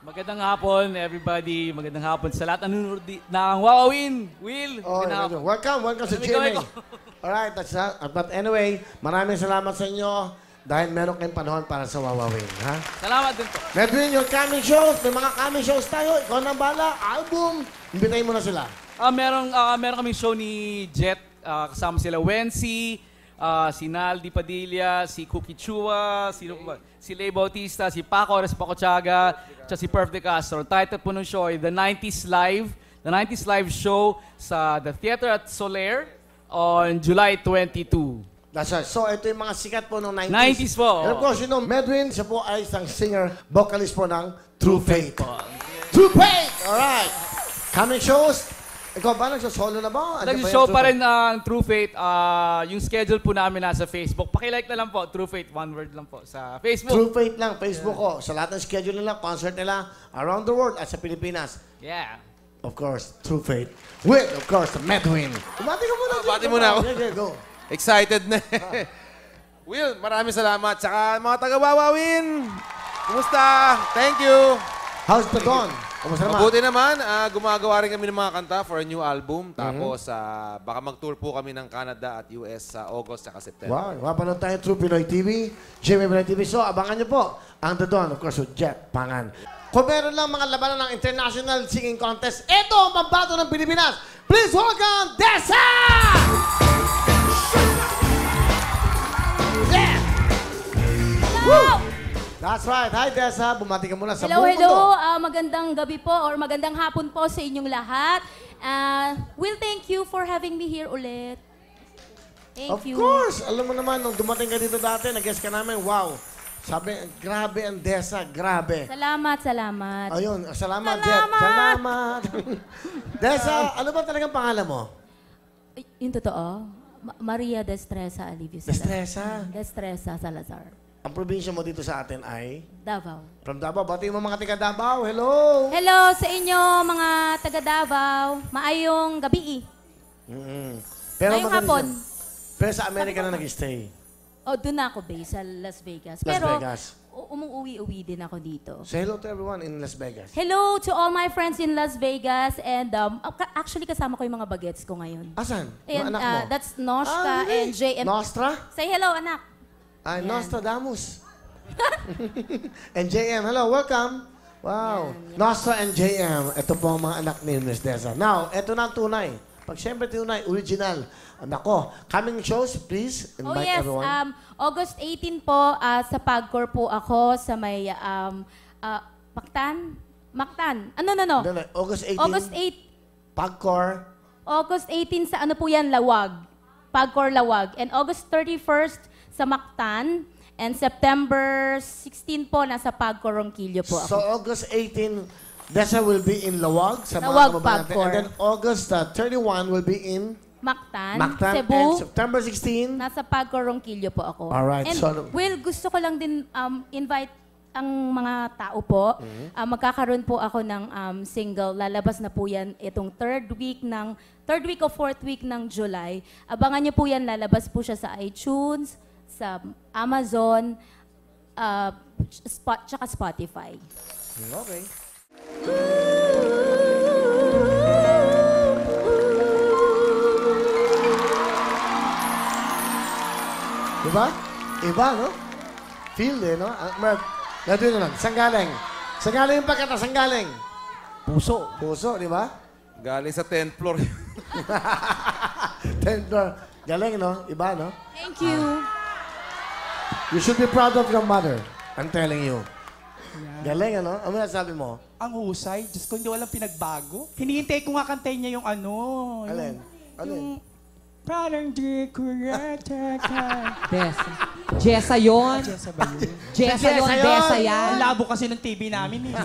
Magandang hapon, everybody. Magandang hapon sa lahat nanonood ng Wawawin. Will, magandang hapon. Welcome sa Kamay GMA. ko. Alright, but anyway, maraming salamat sa inyo dahil meron kayong panahon para sa Wawawin. Ha? Salamat din po. Medwin, your coming shows. May mga coming shows tayo. Ikaw nang bala. Album. Imbitahin mo na sila. Meron kaming show ni Jet. Kasama sila Wency, si Naldi Padilla, si Cookie Chua, si Lay Bautista, si Paco Chaga, at si Perf De Castro. Title po ng show ay The 90s Live. The 90s Live show sa The Theater at Soler on July 22. That's right. So, ito yung mga sikat po ng 90s. 90s po. And of course, you know, Medwin, siya po ay isang singer, vocalist po ng True Faith. True Faith! Alright. Coming shows. Ikaw ba, nagsasolo na ba? Nag-show pa rin ang True Faith. Yung schedule po namin nasa Facebook. Pakilike na lang po, True Faith, one word lang po sa Facebook. True Faith lang, Facebook ko. Sa lahat ng schedule nila, concert nila, around the world at sa Pilipinas. Yeah. Of course, True Faith. With, of course, Medwin. Bati ka muna. Bati muna ako. Okay, go. Excited na. Will, maraming salamat. Saka mga taga-Wawawin. Kumusta? Thank you. How's the dawn? Kumusta naman? Mabuti naman. Gumagawa rin kami ng mga kanta for a new album. Tapos, baka mag-tour po kami ng Canada at US sa August at September. Wow, mapanood tayo through Pinoy TV, GMA Pinoy TV. So, abangan niyo po ang The Dawn, of course, with Jet Pangan. Kung meron lang mga labanan ng International Singing Contest, ito ang pambato ng Pilipinas. Please welcome Dessa! Yeah! Woo! That's right. Hi, Dessa. Bumati ka muna sa buong mundo. Hello. Magandang gabi po or magandang hapon po sa inyong lahat. Will, thank you for having me here ulit. Thank you. Of course. Alam mo naman, nung dumating ka dito dati, nag-guest ka namin, wow. Sabi, grabe ang Dessa, grabe. Salamat. Ayun, salamat, Jet. Salamat. Dessa, ano ba talagang pangalan mo? Ay, yung totoo, Maria Destresa Alivio Destresa. Destresa Salazar. Ang probinsya mo dito sa atin ay? Davao. From Davao. Bati mo mga taga Davao. Hello! Hello sa inyo mga taga Davao. Maayong gabi. Pero Ngayong magaling hapon. siya. Pero sa Amerika na nag-stay. Doon ako base sa Las Vegas. Las Pero Vegas. umuwi-uwi din ako dito. Say hello to everyone in Las Vegas. Hello to all my friends in Las Vegas and actually kasama ko yung mga bagets ko ngayon. Asan? And Mga anak mo? that's Noshka really? and JM. Nostra? Say hello, anak. Ay, Yan. Nostradamus. And JM, hello, welcome. Wow. Nostra and JM, ito po ang mga anak ni Miss Dessa. Now, ito na ang tunay. Pag siyempre tunay, original. Nako, coming shows, please invite everyone. August 18 po, sa Pagcor po ako sa may Mactan. Ano? No, August 18, August 8. Pagcor. August 18 sa ano po yan, Lawag. Pagcor Lawag. And August 31st sa Mactan. And September 16 po, nasa Pagcor Ronquillo po So, ako. August 18, Dessa will be in Lawag sa mga Lawag, kababayan natin. Pagcor. And then August 31 will be in Mactan, Mactan. And Cebu. September 16, Nasa Pagcor Ronquillo po ako. Alright, And so- Will, gusto ko lang din invite ang mga tao po. Magkakaroon po ako ng single. Lalabas na po yan itong third week o fourth week ng July. Abangan niyo po yan. Lalabas po siya sa iTunes, sa Amazon, tsaka Spotify. okay. Diba? Iba, no? Feel eh, no? Merv, natin na lang. Saan galing? Saan galing yung pagkata? Saan galing? Puso. Puso, di ba? Galing sa 10th floor. Tender. Galing, no? Iba, no? Thank you. You should be proud of your mother. I'm telling you. Galing, ano? Ano sabi mo? Ang husay. Diyos ko, hindi walang pinagbago. Hinihintay ko nga kantayin niya yung ano. Alin? Yung parang di ko yata ka. Dessa. Jessa yun. Jessa ba yun? Jessa yun, Jessa yun. Dessa Ang yan. labo kasi ng TV namin eh.